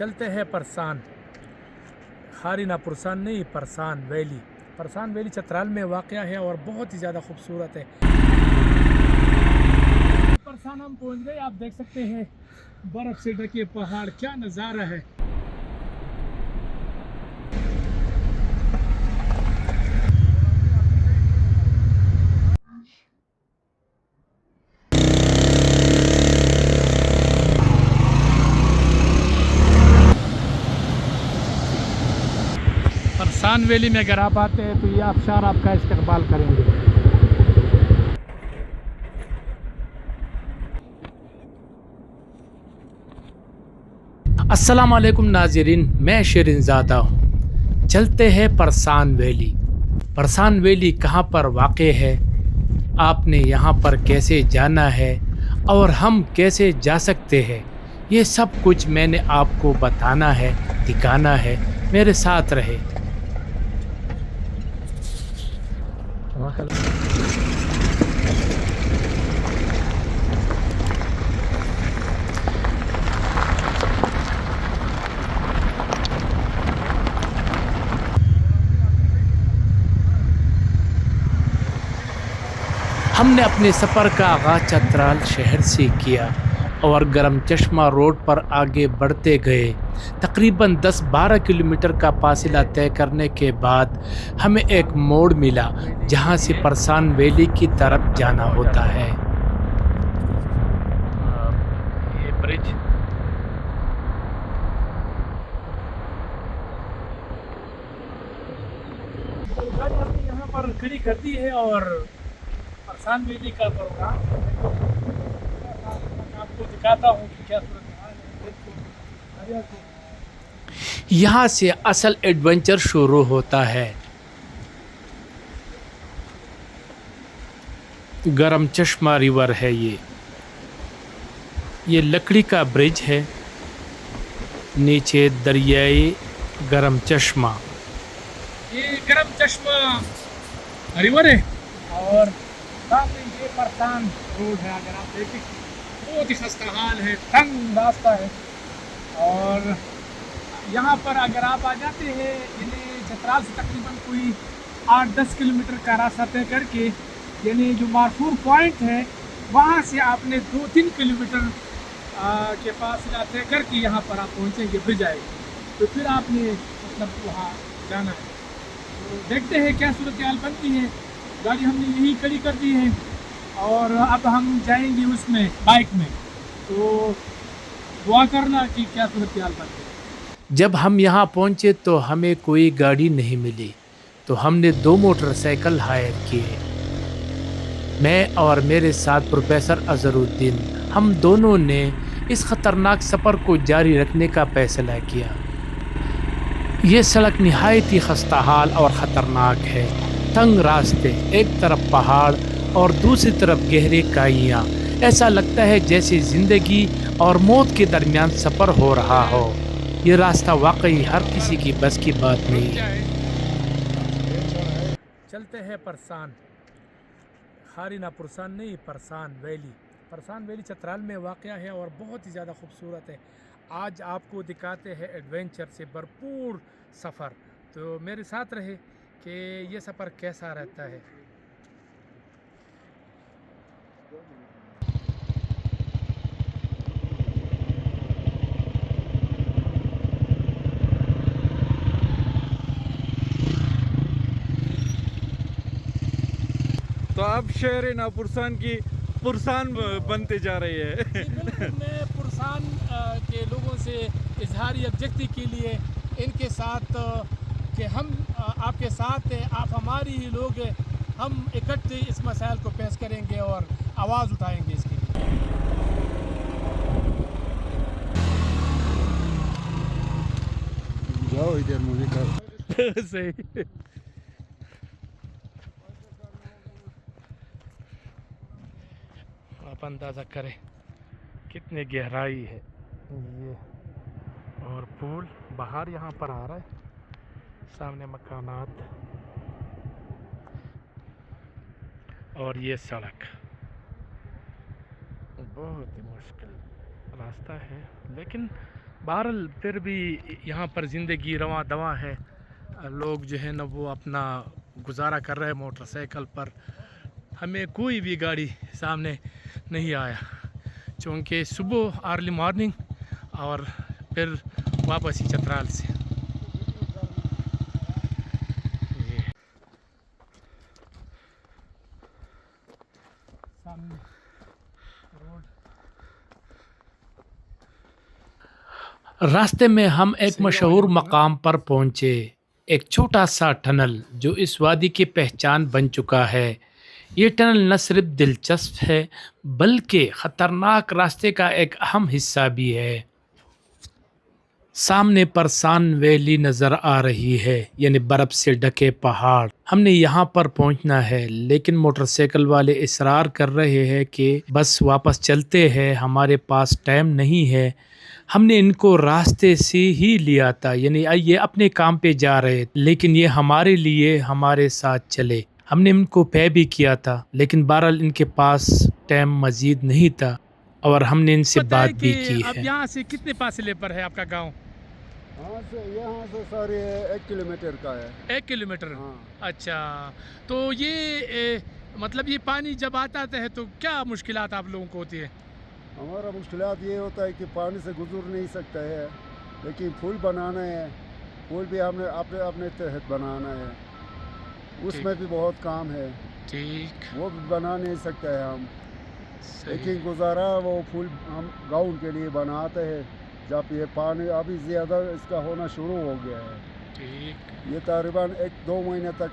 چلتے ہیں پرسان خارینہ پرسان نہیں پرسان ویلی چترال میں واقع ہے اور بہت ہی زیادہ خوبصورت ہے۔ پرسان ہم پہنچ گئے، آپ دیکھ سکتے ہیں برف سے ڈھکے پہاڑ، کیا نظارہ ہے۔ پرسان ویلی میں اگر آپ آتے ہیں تو یہ آبشار آپ کا استقبال کریں گے۔ السلام علیکم ناظرین، میں شیرین زادہ ہوں۔ چلتے ہیں پرسان ویلی۔ پرسان ویلی کہاں پر واقع ہے، آپ نے یہاں پر کیسے جانا ہے اور ہم کیسے جا سکتے ہیں، یہ سب کچھ میں نے آپ کو بتانا ہے، دکھانا ہے، میرے ساتھ رہے۔ ہم نے اپنے سفر کا آغاز چترال شہر سے کیا اور گرم چشمہ روڈ پر آگے بڑھتے گئے۔ تقریباً 10-12 کلومیٹر کا فاصلہ طے کرنے کے بعد ہمیں ایک موڑ ملا جہاں سے پرسان ویلی کی طرف جانا ہوتا ہے۔ یہ برج گاڑی ہم نے یہاں پر کھڑی کر دی ہے اور پرسان ویلی کا پروگرام آپ کو دکھاتا ہوں کہ کیا صورتحال ہے۔ یہاں سے اصل ایڈونچر شروع ہوتا ہے۔ گرم چشمہ ریور ہے، یہ لکڑی کا برج ہے، نیچے دریائے گرم چشمہ، یہ گرم چشمہ ریور ہے اور سامنے یہ پرسان روڈ ہے۔ اگر آپ دیکھیں بہت ہی خستہ حال ہے، تنگ راستہ ہے اور یہاں پر اگر آپ آ جاتے ہیں یعنی چترال سے تقریباً کوئی 8-10 کلومیٹر کا راستہ طے کر کے، یعنی جو مارفور پوائنٹ ہے وہاں سے آپ نے 2-3 کلومیٹر کے فاصلہ طے کر کے یہاں پر آپ پہنچیں گے، برج آئے گی، تو پھر آپ نے مطلب وہاں جانا ہے۔ تو دیکھتے ہیں کیا صورتحال بنتی ہے۔ گاڑی ہم نے یہی کھڑی کر دی ہے اور اب ہم جائیں گے اس میں بائک میں، تو دعا کرنا کہ کیا صورتحال بنتی ہے۔ جب ہم یہاں پہنچے تو ہمیں کوئی گاڑی نہیں ملی، تو ہم نے 2 موٹر سائیکل ہائر کیے، میں اور میرے ساتھ پروفیسر اظہر الدین۔ ہم دونوں نے اس خطرناک سفر کو جاری رکھنے کا فیصلہ کیا۔ یہ سڑک نہایت ہی خستہ حال اور خطرناک ہے، تنگ راستے، ایک طرف پہاڑ اور دوسری طرف گہرے کھائیاں، ایسا لگتا ہے جیسے زندگی اور موت کے درمیان سفر ہو رہا ہو۔ یہ راستہ واقعی ہر کسی کی بس کی بات نہیں ہے۔ چلتے ہیں پرسان خارینہ پرسان نہیں پرسان ویلی چترال میں واقع ہے اور بہت ہی زیادہ خوبصورت ہے۔ آج آپ کو دکھاتے ہیں ایڈونچر سے بھرپور سفر، تو میرے ساتھ رہے کہ یہ سفر کیسا رہتا ہے۔ تو اب شہر پرسان کی پرسان بنتے جا رہی ہے۔ بالکل، میں پرسان کے لوگوں سے اظہار یکجہتی کے لیے ان کے ساتھ کہ ہم آپ کے ساتھ ہیں، آپ ہماری ہی لوگ ہیں، ہم اکٹھے اس مسائل کو پیش کریں گے اور آواز اٹھائیں گے اس کے لیے۔ جاؤ ادھر مجھے کر صحیح۔ آپ اندازہ کریں کتنی گہرائی ہے یہ، اور پول باہر یہاں پر آ رہا ہے، سامنے مکانات اور یہ سڑک بہت ہی مشکل راستہ ہے، لیکن بہرحال پھر بھی یہاں پر زندگی رواں دواں ہے. لوگ جو ہے نا وہ اپنا گزارا کر رہے ہیں موٹر سائیکل پر. ہمیں کوئی بھی گاڑی سامنے نہیں آیا چونکہ صبح ارلی مارننگ اور پھر واپس ہی چترال سے. سامنے روڈ. راستے میں ہم ایک مشہور مقام پر پہنچے, ایک چھوٹا سا ٹنل جو اس وادی کی پہچان بن چکا ہے. یہ ٹنل نہ صرف دلچسپ ہے بلکہ خطرناک راستے کا ایک اہم حصہ بھی ہے. سامنے پرسان ویلی نظر آ رہی ہے, یعنی برف سے ڈھکے پہاڑ. ہم نے یہاں پر پہنچنا ہے لیکن موٹر سائیکل والے اصرار کر رہے ہیں کہ بس واپس چلتے ہیں, ہمارے پاس ٹائم نہیں ہے. ہم نے ان کو راستے سے ہی لیا تھا, یعنی یہ اپنے کام پہ جا رہے لیکن یہ ہمارے لیے ہمارے ساتھ چلے. ہم نے ان کو پے بھی کیا تھا لیکن بہرحال ان کے پاس ٹائم مزید نہیں تھا اور ہم نے ان سے بات بھی کی ہے. اب یہاں سے کتنے فاصلے پر ہے آپ کا گاؤں؟ یہاں سے سارے 1 کلومیٹر کا ہے. 1 کلومیٹر. ہاں. اچھا, تو یہ مطلب یہ پانی جب آتا ہے تو کیا مشکلات آپ لوگوں کو ہوتی ہے؟ ہمارا مشکلات یہ ہوتا ہے کہ پانی سے گزر نہیں سکتا ہے, لیکن پل بنانا ہے. پل بھی ہم نے اپنے تحت بنانا ہے, اس میں بھی بہت کام ہے. ٹھیک. وہ بھی بنا نہیں سکتا ہے ہم, لیکن گزارا وہ پل ہم گاؤں کے لیے بناتے ہیں جب یہ پانی ابھی زیادہ اس کا ہونا شروع ہو گیا ہے. ٹھیک. یہ تقریباً 1-2 مہینے تک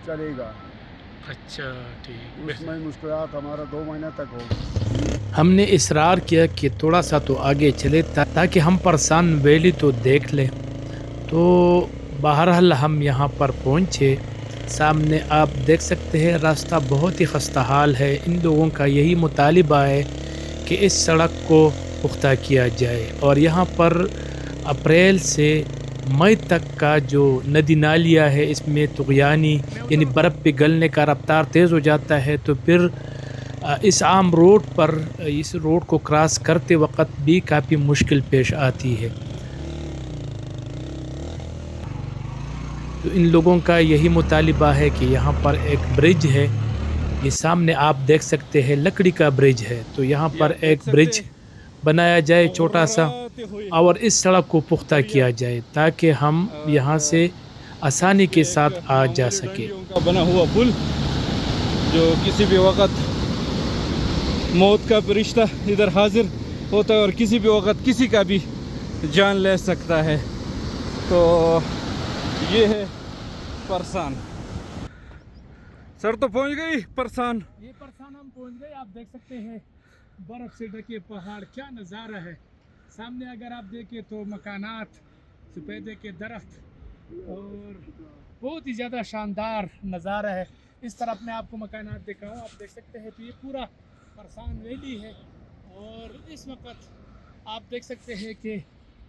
چلے گا. اچھا ٹھیک. اس میں مشکلات ہمارا 2 مہینے تک ہوگا. ہم نے اصرار کیا کہ تھوڑا سا تو آگے چلے تاکہ ہم پرسان ویلی تو دیکھ لیں. تو بہرحال ہم یہاں پر پہنچے. سامنے آپ دیکھ سکتے ہیں راستہ بہت ہی خستہ حال ہے. ان لوگوں کا یہی مطالبہ ہے کہ اس سڑک کو پختہ کیا جائے اور یہاں پر اپریل سے مئی تک کا جو ندی نالیاں ہے اس میں طغیانی یعنی برف پگھلنے کا رفتار تیز ہو جاتا ہے, تو پھر اس عام روڈ پر اس روڈ کو کراس کرتے وقت بھی کافی مشکل پیش آتی ہے. تو ان لوگوں کا یہی مطالبہ ہے کہ یہاں پر ایک برج ہے, یہ سامنے آپ دیکھ سکتے ہیں لکڑی کا برج ہے, تو یہاں پر ایک برج بنایا جائے چھوٹا سا اور اس سڑک کو پختہ کیا جائے تاکہ ہم یہاں سے آسانی کے ساتھ آ جا سکے. بنا ہوا پل جو کسی بھی وقت موت کا فرشتہ ادھر حاضر ہوتا ہے اور کسی بھی وقت کسی کا بھی جان لے سکتا ہے. تو یہ ہے پرسان. سر تو پہنچ گئی پرسان. یہ پرسان ہم پہنچ گئے. آپ دیکھ سکتے ہیں برف سے ڈھکے پہاڑ, کیا نظارہ ہے. سامنے اگر آپ دیکھیں تو مکانات, سپیدے کے درخت اور بہت ہی زیادہ شاندار نظارہ ہے. اس طرف میں آپ کو مکانات دکھاؤں, آپ دیکھ سکتے ہیں کہ یہ پورا پرسان ویلی ہے اور اس وقت آپ دیکھ سکتے ہیں کہ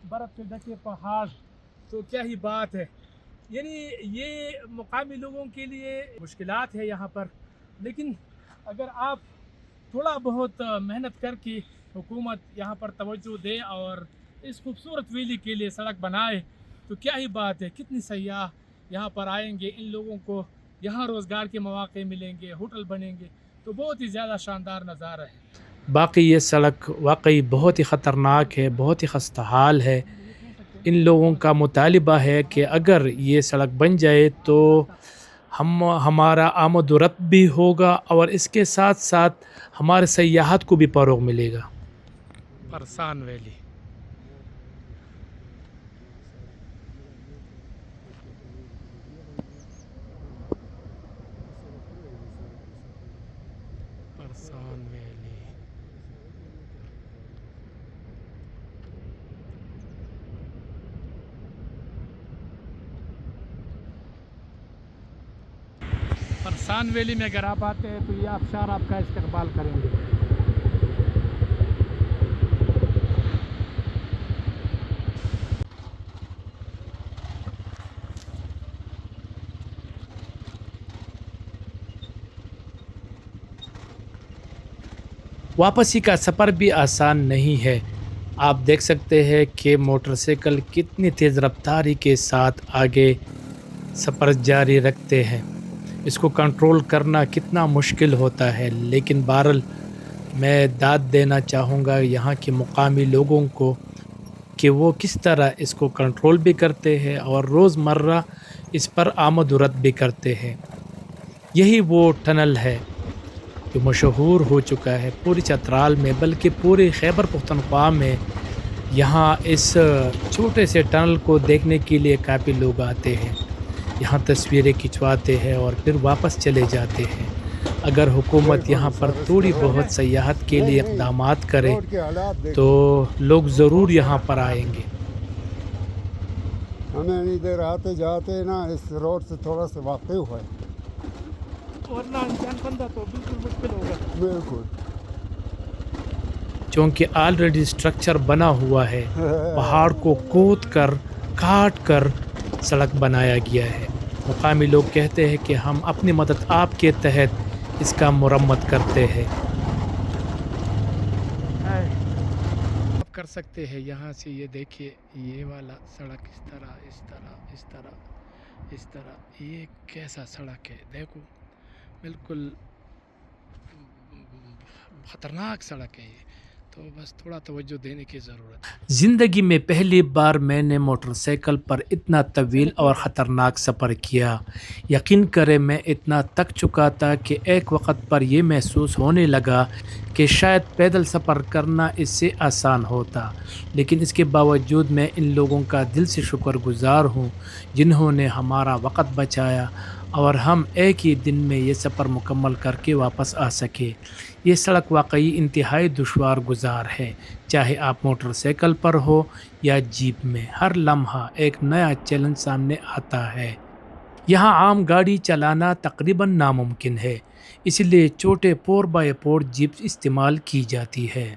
برف سے ڈھکے پہاڑ, تو کیا ہی بات ہے. یعنی یہ مقامی لوگوں کے لیے مشکلات ہے یہاں پر, لیکن اگر آپ تھوڑا بہت محنت کر کے حکومت یہاں پر توجہ دے اور اس خوبصورت ویلی کے لیے سڑک بنائے تو کیا ہی بات ہے. کتنی سیاح یہاں پر آئیں گے, ان لوگوں کو یہاں روزگار کے مواقع ملیں گے, ہوٹل بنیں گے, تو بہت ہی زیادہ شاندار نظارہ ہے. باقی یہ سڑک واقعی بہت ہی خطرناک ہے, بہت ہی خستہ حال ہے. ان لوگوں کا مطالبہ ہے کہ اگر یہ سڑک بن جائے تو ہمارا آمد و رفت بھی ہوگا اور اس کے ساتھ ساتھ ہمارے سیاحت کو بھی فروغ ملے گا. پرسان ویلی. پرسان ویلی. پرسان ویلی میں اگر آپ آتے ہیں تو یہ آبشار آپ کا استقبال کریں گے. واپسی کا سفر بھی آسان نہیں ہے. آپ دیکھ سکتے ہیں کہ موٹر سائیکل کتنی تیز رفتاری کے ساتھ آگے سفر جاری رکھتے ہیں. اس کو کنٹرول کرنا کتنا مشکل ہوتا ہے، لیکن بہرحال میں داد دینا چاہوں گا یہاں کے مقامی لوگوں کو کہ وہ کس طرح اس کو کنٹرول بھی کرتے ہیں اور روزمرہ اس پر آمد و رفت بھی کرتے ہیں. یہی وہ ٹنل ہے جو مشہور ہو چکا ہے پوری چترال میں، بلکہ پورے خیبر پختونخوا میں. یہاں اس چھوٹے سے ٹنل کو دیکھنے کے لیے کافی لوگ آتے ہیں، یہاں تصویریں کھنچواتے ہیں اور پھر واپس چلے جاتے ہیں. اگر حکومت یہاں پر تھوڑی بہت سیاحت کے لیے اقدامات کرے روڈ کے حالات تو دیکھو. لوگ ضرور یہاں پر آئیں گے. ہمیں ادھر آتے جاتے نا اس روڈ سے تھوڑا سا واقف ہوا ہے. ورنہ انسان بندہ تو بالکل مشکل ہوگا. بالکل. چونکہ آلریڈی اسٹرکچر بنا ہوا ہے، پہاڑ کو کود کر کاٹ کر سڑک بنایا گیا ہے. مقامی لوگ کہتے ہیں کہ ہم اپنی مدد آپ کے تحت اس کا مرمت کرتے ہیں. آپ کر سکتے ہیں یہاں سے، یہ دیکھیے یہ والا سڑک اس طرح اس طرح اس طرح اس طرح، یہ کیسا سڑک ہے دیکھو، بالکل خطرناک سڑک ہے یہ، تو بس تھوڑا توجہ دینے کی ضرورت ہے. زندگی میں پہلی بار میں نے موٹر سائیکل پر اتنا طویل اور خطرناک سفر کیا. یقین کریں میں اتنا تک چکا تھا کہ ایک وقت پر یہ محسوس ہونے لگا کہ شاید پیدل سفر کرنا اس سے آسان ہوتا. لیکن اس کے باوجود میں ان لوگوں کا دل سے شکر گزار ہوں جنہوں نے ہمارا وقت بچایا اور ہم ایک ہی دن میں یہ سفر مکمل کر کے واپس آ سکے. یہ سڑک واقعی انتہائی دشوار گزار ہے، چاہے آپ موٹر سائیکل پر ہو یا جیپ میں. ہر لمحہ ایک نیا چیلنج سامنے آتا ہے. یہاں عام گاڑی چلانا تقریباً ناممکن ہے، اس لیے چھوٹے 4x4 جیپ استعمال کی جاتی ہے.